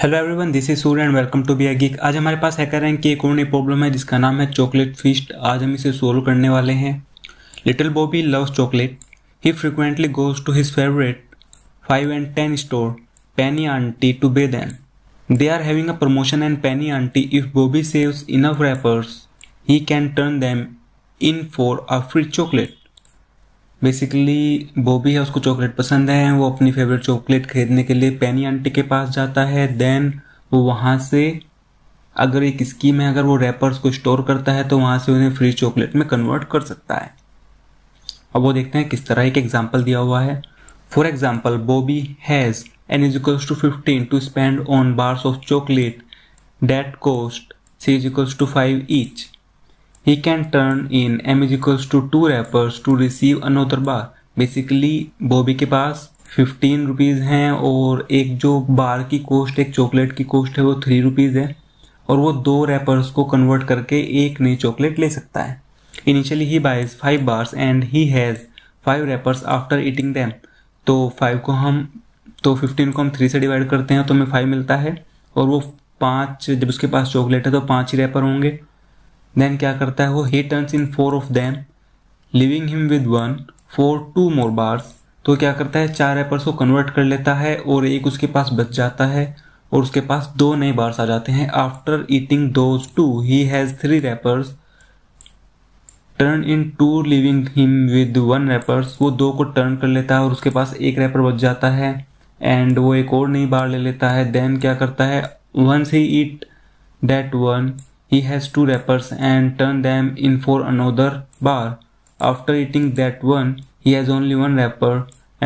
Hello everyone, this is Surya and welcome to be a geek. आज हमारे पास hacker rank की एक और नई प्रॉब्लम है जिसका नाम है चॉकलेट फीस्ट। आज हम इसे सोल्व करने वाले हैं। Little Bobby loves chocolate. He frequently goes to his favourite 5 and 10 store Penny Auntie to buy them. They are having a promotion and Penny Auntie, if Bobby saves enough wrappers, he can turn them in for a free chocolate. Basically Bobby है, उसको chocolate पसंद है। वो अपनी favourite chocolate खरीदने के लिए पेनी aunty के पास जाता है। देन वो वहाँ से, अगर एक स्कीम है, अगर वो रैपर्स को स्टोर करता है तो वहाँ से उन्हें फ्री चॉकलेट में कन्वर्ट कर सकता है। अब वो देखते हैं किस तरह। एक एग्जाम्पल दिया हुआ है। For example, Bobby has n is equals to 15 to spend on bars of chocolate that cost c is equals to 5 each. He can turn in m is equals to 2 wrappers to receive another bar. Basically Bobby के पास 15 rupees हैं और एक जो बार की cost, एक chocolate की cost है वो 3 रुपीज़ है, और वो 2 रैपर्स को कन्वर्ट करके एक नई चॉकलेट ले सकता है। Initially he buys 5 bars and he has 5 wrappers after eating them. तो 15 को हम 3 से डिवाइड करते हैं तो हमें 5 मिलता है, और वो 5, जब उसके पास चॉकलेट है तो 5 ही रैपर होंगे। देन क्या करता है वो, ही turns in 4 of them living him with 1 for 2 more bars. तो क्या करता है, 4 रैपर्स को कन्वर्ट कर लेता है और एक उसके पास बच जाता है और उसके पास 2 नए बार्स आ जाते हैं। After eating those 2 he has 3 rappers turn in 2 living him with 1 rappers. वो 2 को टर्न कर लेता है और उसके पास एक रैपर बच जाता है एंड वो एक और नई बार ले लेता है। देन क्या करता है, once he eat that one he has 2 wrappers and turn them in for another bar. After eating that one, he has only 1 wrapper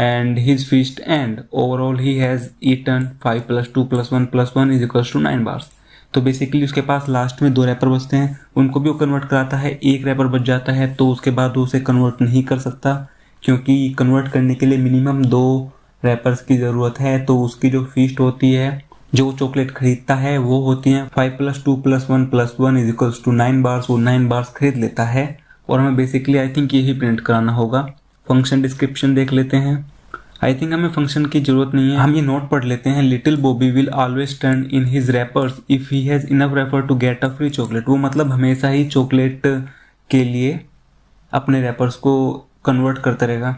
and his feast end. Overall, he has eaten 5 plus 2 plus 1 plus 1 is equals to 9 bars. तो basically उसके पास last में 2 wrapper बचते हैं, उनको भी वो convert कराता है। एक रैपर बच जाता है तो उसके बाद वो उसे कन्वर्ट नहीं कर सकता, क्योंकि कन्वर्ट करने के लिए मिनिमम 2 रैपर्स की ज़रूरत है। तो उसकी जो फीस्ट होती है, जो चॉकलेट खरीदता है, वो होती हैं 5 plus 2 plus 1 plus 1 is equals to 9 bars. वो 9 बार्स खरीद लेता है और हमें बेसिकली आई थिंक यही प्रिंट कराना होगा। फंक्शन डिस्क्रिप्शन देख लेते हैं। आई थिंक हमें फंक्शन की जरूरत नहीं है, हम ये नोट पढ़ लेते हैं। Little Bobby will always turn in his wrappers if he has enough wrapper to get a free chocolate. वो मतलब हमेशा ही चॉकलेट के लिए अपने रैपर्स को कन्वर्ट करता रहेगा।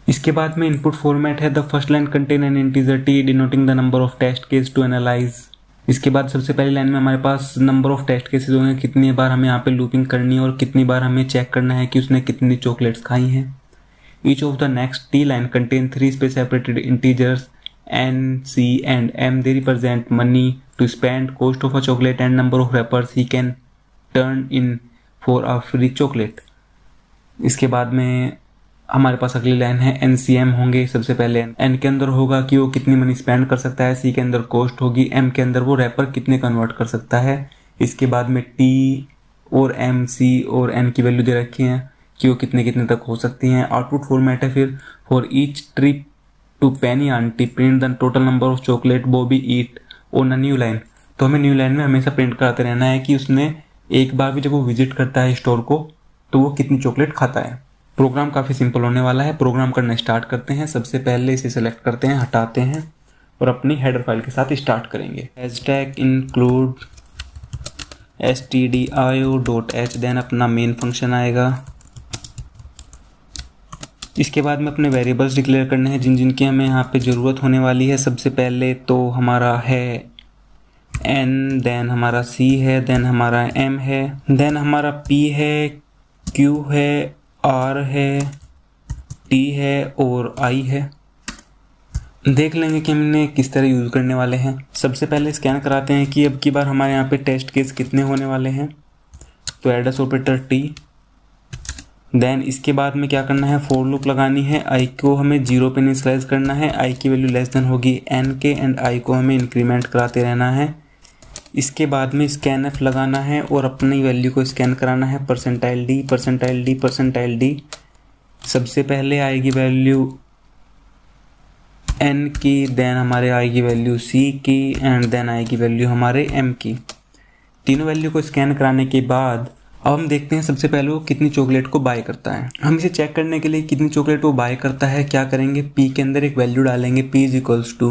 इसके बाद में इनपुट फॉर्मेट है, the first line contain an integer T denoting the number of test case to analyse. इसके बाद सबसे पहली लाइन में हमारे पास नंबर ऑफ टेस्ट केसेस होंगे, कितनी बार हमें यहाँ पे लूपिंग करनी है और कितनी बार हमें चेक करना है कि उसने कितनी चॉकलेट्स खाई हैं। Each of the next T line contain 3 space separated integers N, C and M. They represent money to spend, cost of a chocolate and number of wrappers he can turn in for a free chocolate. इसके बाद में हमारे पास अगली line है, NCM होंगे। सबसे पहले N के अंदर होगा कि वो कितनी मनी स्पेंड कर सकता है, C के अंदर कॉस्ट होगी, M के अंदर वो रैपर कितने कन्वर्ट कर सकता है। इसके बाद में T और M, C और N की वैल्यू दे रखी हैं कि वो कितने कितने तक हो सकती हैं। आउटपुट फॉर्मेट है फिर, for each trip to Penny aunty print the total number of chocolate Bobby eat on a new line. तो हमें न्यू लाइन में हमेशा प्रिंट कराते रहना है कि उसने एक बार भी जब वो विजिट करता है स्टोर को तो वो कितनी चॉकलेट खाता है। प्रोग्राम काफ़ी सिंपल होने वाला है। प्रोग्राम करना स्टार्ट करते हैं। सबसे पहले इसे सेलेक्ट करते हैं, हटाते हैं और अपनी हेडर फाइल के साथ स्टार्ट करेंगे। हैशटैग इंक्लूड stdio.h, देन अपना मेन फंक्शन आएगा। इसके बाद में अपने वेरिएबल्स डिक्लेयर करने हैं जिन जिनकी हमें यहाँ पे ज़रूरत होने वाली है। सबसे पहले तो हमारा है n, देन हमारा c है, देन हमारा m है, देन हमारा p है, q है, R है, T है और I है। देख लेंगे कि हमने किस तरह यूज़ करने वाले हैं। सबसे पहले स्कैन कराते हैं कि अब की बार हमारे यहाँ पे टेस्ट केस कितने होने वाले हैं। तो एडस ऑपरेटर T। देन इसके बाद में क्या करना है, फॉर लूप लगानी है। I को हमें 0 पे इनिशियलाइज करना है। I की वैल्यू लेस देन होगी N के एंड I को हमें इंक्रीमेंट कराते रहना है। इसके बाद में स्कैन लगाना है और अपनी वैल्यू को स्कैन कराना है। Percentile D, percentile D, percentile D. सबसे पहले आएगी वैल्यू n की, देन हमारे आएगी वैल्यू c की एंड देन आएगी वैल्यू हमारे m की। तीनों वैल्यू को स्कैन कराने के बाद अब हम देखते हैं सबसे पहले वो कितनी चॉकलेट को बाय करता है। हम इसे चेक करने के लिए कितनी चॉकलेट वो बाय करता है क्या करेंगे, p के अंदर एक वैल्यू डालेंगे, p is equals to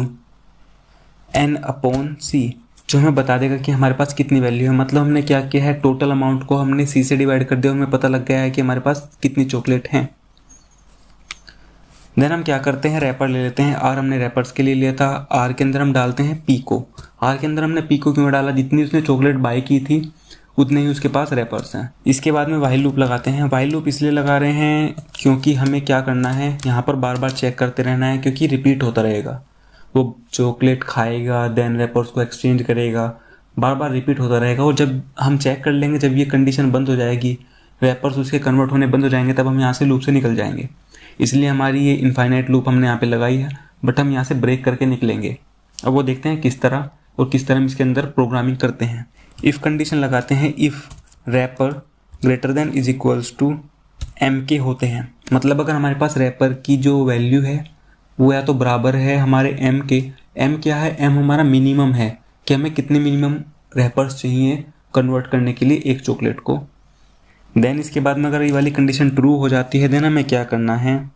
n/c, जो हमें बता देगा कि हमारे पास कितनी वैल्यू है। मतलब हमने क्या किया है, टोटल अमाउंट को हमने c से डिवाइड कर दिया और हमें पता लग गया है कि हमारे पास कितनी चॉकलेट हैं। देन हम क्या करते हैं, रैपर ले लेते हैं। आर हमने रैपर्स के लिए लिया था, आर के अंदर हम डालते हैं पी को। आर के अंदर हमने पी को क्यों डाला, जितनी उसने चॉकलेट बाय की थी उतने ही उसके पास रैपर्स हैं। इसके बाद में व्हाइल लूप लगाते हैं। व्हाइल लूप इसलिए लगा रहे हैं क्योंकि हमें क्या करना है, यहाँ पर बार बार चेक करते रहना है, क्योंकि रिपीट होता रहेगा। वो चॉकलेट खाएगा, देन रैपर्स को एक्सचेंज करेगा, बार बार रिपीट होता रहेगा। और जब हम चेक कर लेंगे, जब ये कंडीशन बंद हो जाएगी, रैपर्स उसके कन्वर्ट होने बंद हो जाएंगे, तब हम यहाँ से लूप से निकल जाएंगे। इसलिए हमारी ये इनफाइनाइट लूप हमने यहाँ पे लगाई है, बट हम यहाँ से ब्रेक करके निकलेंगे। अब वो देखते हैं किस तरह और किस तरह हम इसके अंदर प्रोग्रामिंग करते हैं। इफ़ कंडीशन लगाते हैं, if wrapper greater than is equals to M के होते हैं। मतलब अगर हमारे पास रैपर की जो वैल्यू है वो या तो बराबर है हमारे एम के। एम क्या है, एम हमारा मिनिमम है कि हमें कितने मिनिमम रैपर्स चाहिए कन्वर्ट करने के लिए एक चॉकलेट को। देन इसके बाद में अगर ये वाली कंडीशन ट्रू हो जाती है, देन हमें क्या करना है,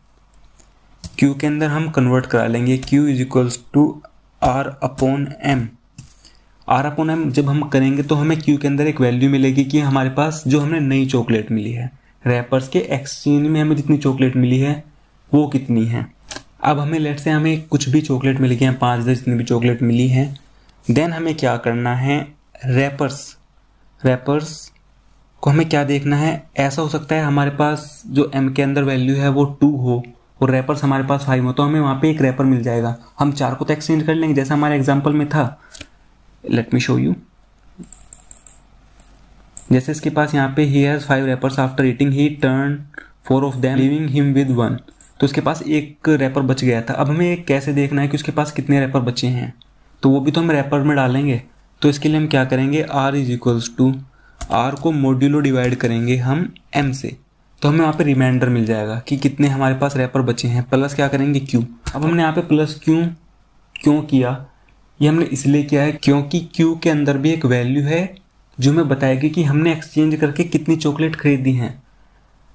क्यू के अंदर हम कन्वर्ट करा लेंगे। Q is equals to r/m। r/m जब हम करेंगे तो हमें क्यू के अंदर एक वैल्यू मिलेगी कि हमारे पास जो हमें नई चॉकलेट मिली है, रैपर्स के एक्सचेंज में हमें जितनी चॉकलेट मिली है वो कितनी है। अब हमें लेट से हमें कुछ भी चॉकलेट मिल गई है, 5-10 जितनी भी चॉकलेट मिली है। देन हमें क्या करना है, रैपर्स को हमें क्या देखना है। ऐसा हो सकता है हमारे पास जो m के अंदर वैल्यू है वो 2 हो और रैपर्स हमारे पास 5 हो, तो हमें वहाँ पे एक रैपर मिल जाएगा। हम 4 को तो एक्सचेंज कर लेंगे जैसा हमारे एग्जांपल में था। Let me show you. जैसे इसके पास यहाँ पे ही has 5 wrappers, after eating he turn 4 of them leaving him with 1, तो उसके पास एक रैपर बच गया था। अब हमें कैसे देखना है कि उसके पास कितने रैपर बचे हैं, तो वो भी तो हम रैपर में डालेंगे। तो इसके लिए हम क्या करेंगे, r is equals to, r को मॉड्यूलो डिवाइड करेंगे हम m से, तो हमें वहाँ पे रिमाइंडर मिल जाएगा कि कितने हमारे पास रैपर बचे हैं, प्लस क्या करेंगे q। अब हमने यहाँ पे प्लस क्यों किया, ये हमने इसलिए किया है क्योंकि q के अंदर भी एक वैल्यू है जो हमें बताएगी कि हमने एक्सचेंज करके कितनी चॉकलेट खरीदी हैं।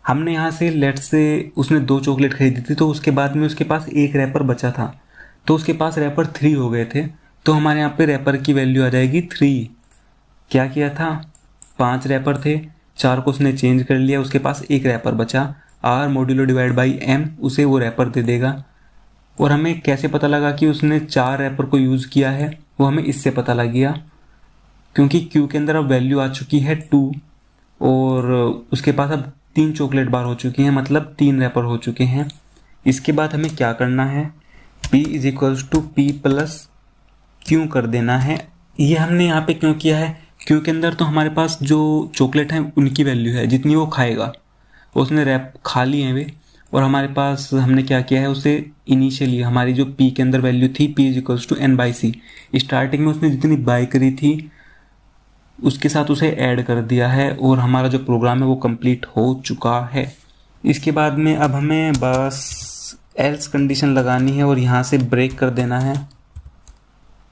हमने यहाँ से लेट से उसने 2 चॉकलेट खरीदी थी, तो उसके बाद में उसके पास एक रैपर बचा था, तो उसके पास रैपर 3 हो गए थे, तो हमारे यहाँ पे रैपर की वैल्यू आ जाएगी 3। क्या किया था, 5 रैपर थे, 4 को उसने चेंज कर लिया, उसके पास एक रैपर बचा, r modulo divide by m उसे वो रैपर दे देगा। और हमें कैसे पता लगा कि उसने 4 रैपर को यूज़ किया है, वो हमें इससे पता लग गया क्योंकि q के अंदर अब वैल्यू आ चुकी है 2 और उसके पास अब 3 चॉकलेट बार हो चुकी हैं, मतलब 3 रैपर हो चुके हैं। इसके बाद हमें क्या करना है, p is equals to p plus क्यों कर देना है। ये हमने यहाँ पे क्यों किया है, क्यों के अंदर तो हमारे पास जो चॉकलेट है उनकी वैल्यू है जितनी वो खाएगा, उसने रैप खा ली है वे, और हमारे पास हमने क्या किया है, उसे इनिशियली हमारी जो p के अंदर वैल्यू थी p is equals to n/c, starting में उसने जितनी बाय करी थी उसके साथ उसे ऐड कर दिया है और हमारा जो प्रोग्राम है वो कंप्लीट हो चुका है। इसके बाद में अब हमें बस एल्स कंडीशन लगानी है और यहाँ से ब्रेक कर देना है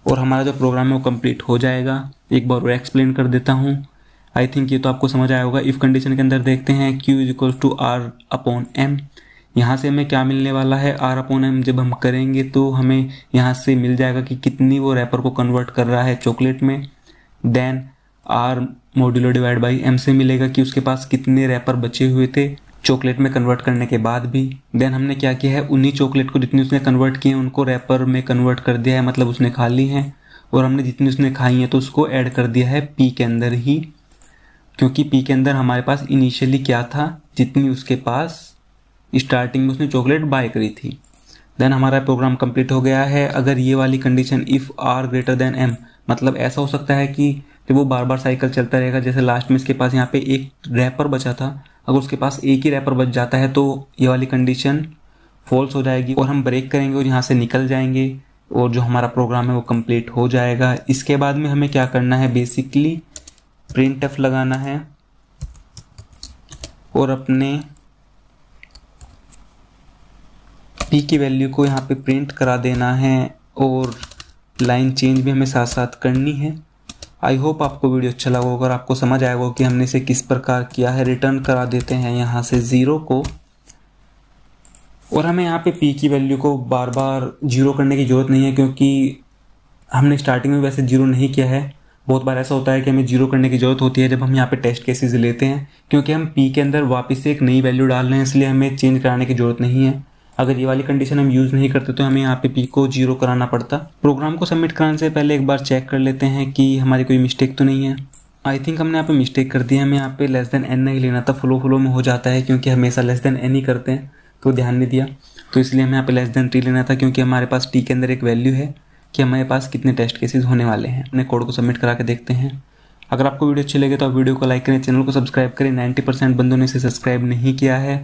और हमारा जो प्रोग्राम है वो कंप्लीट हो जाएगा। एक बार और एक्सप्लेन कर देता हूँ, आई थिंक ये तो आपको समझ आया होगा। इफ़ कंडीशन के अंदर देखते हैं q is equal to r/m, यहाँ से हमें क्या मिलने वाला है, r/m जब हम करेंगे तो हमें यहाँ से मिल जाएगा कि कितनी वो रैपर को कन्वर्ट कर रहा है चॉकलेट में। Then r modulo divide by m से मिलेगा कि उसके पास कितने रैपर बचे हुए थे चॉकलेट में कन्वर्ट करने के बाद भी। देन हमने क्या किया है, उन्हीं चॉकलेट को जितनी उसने कन्वर्ट किए हैं उनको रैपर में कन्वर्ट कर दिया है, मतलब उसने खा ली हैं, और हमने जितनी उसने खाई हैं तो उसको ऐड कर दिया है p के अंदर ही, क्योंकि p के अंदर हमारे पास इनिशियली क्या था, जितनी उसके पास स्टार्टिंग में उसने चॉकलेट बाय करी थी। देन हमारा प्रोग्राम कंप्लीट हो गया है। अगर ये वाली condition if r greater than m, मतलब ऐसा हो सकता है कि वो बार बार साइकिल चलता रहेगा। जैसे लास्ट में इसके पास यहाँ पे एक रैपर बचा था, अगर उसके पास एक ही रैपर बच जाता है तो ये वाली कंडीशन फॉल्स हो जाएगी और हम ब्रेक करेंगे और यहाँ से निकल जाएंगे और जो हमारा प्रोग्राम है वो कंप्लीट हो जाएगा। इसके बाद में हमें क्या करना है, बेसिकली printf लगाना है और अपने p की वैल्यू को यहाँ पे प्रिंट करा देना है और लाइन चेंज भी हमें साथ साथ करनी है। आई होप आपको वीडियो अच्छा लगा होगा और आपको समझ आएगा होगा कि हमने इसे किस प्रकार किया है। रिटर्न करा देते हैं यहाँ से 0 को, और हमें यहाँ पे p की वैल्यू को बार बार 0 करने की ज़रूरत नहीं है क्योंकि हमने स्टार्टिंग में वैसे जीरो नहीं किया है। बहुत बार ऐसा होता है कि हमें जीरो करने की ज़रूरत होती है जब हम यहाँ पे टेस्ट केसेस लेते हैं, क्योंकि हम पी के अंदर वापस से एक नई वैल्यू डाल रहे हैं, इसलिए हमें चेंज कराने की ज़रूरत नहीं है। अगर ये वाली कंडीशन हम यूज़ नहीं करते तो हमें यहाँ पे पी को जीरो कराना पड़ता। प्रोग्राम को सबमिट कराने से पहले एक बार चेक कर लेते हैं कि हमारी कोई मिस्टेक तो नहीं है। आई थिंक हमने यहाँ पे मिस्टेक कर दी है, हमें यहाँ पे लेस देन एन नहीं लेना था। फ्लो में हो जाता है क्योंकि हमेशा लेस देन एन ही करते हैं, तो ध्यान नहीं दिया। तो इसलिए हमें यहाँ पे लेस देन टी लेना था, क्योंकि हमारे पास टी के अंदर एक वैल्यू है कि हमारे पास कितने टेस्ट केसेस होने वाले हैं। अपने कोड को सबमिट करा के देखते हैं। अगर आपको वीडियो अच्छी लगे तो आप वीडियो को लाइक करें, चैनल को सब्सक्राइब करें। 90% बंदों ने इसे सब्सक्राइब नहीं किया है।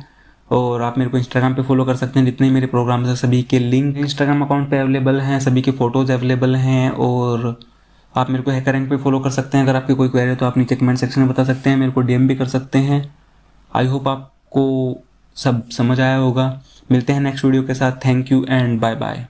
और आप मेरे को इंस्टाग्राम पे फॉलो कर सकते हैं। जितने ही मेरे प्रोग्राम्स हैं सभी के लिंक इंस्टाग्राम अकाउंट पे अवेलेबल हैं, सभी की फ़ोटोज़ अवेलेबल हैं। और आप मेरे को हैकर रैंक पे फॉलो कर सकते हैं। अगर आपकी कोई क्वेरी है तो आप नीचे कमेंट सेक्शन में बता सकते हैं, मेरे को डीएम भी कर सकते हैं। आई होप आपको सब समझ आया होगा। मिलते हैं नेक्स्ट वीडियो के साथ। Thank you and bye bye.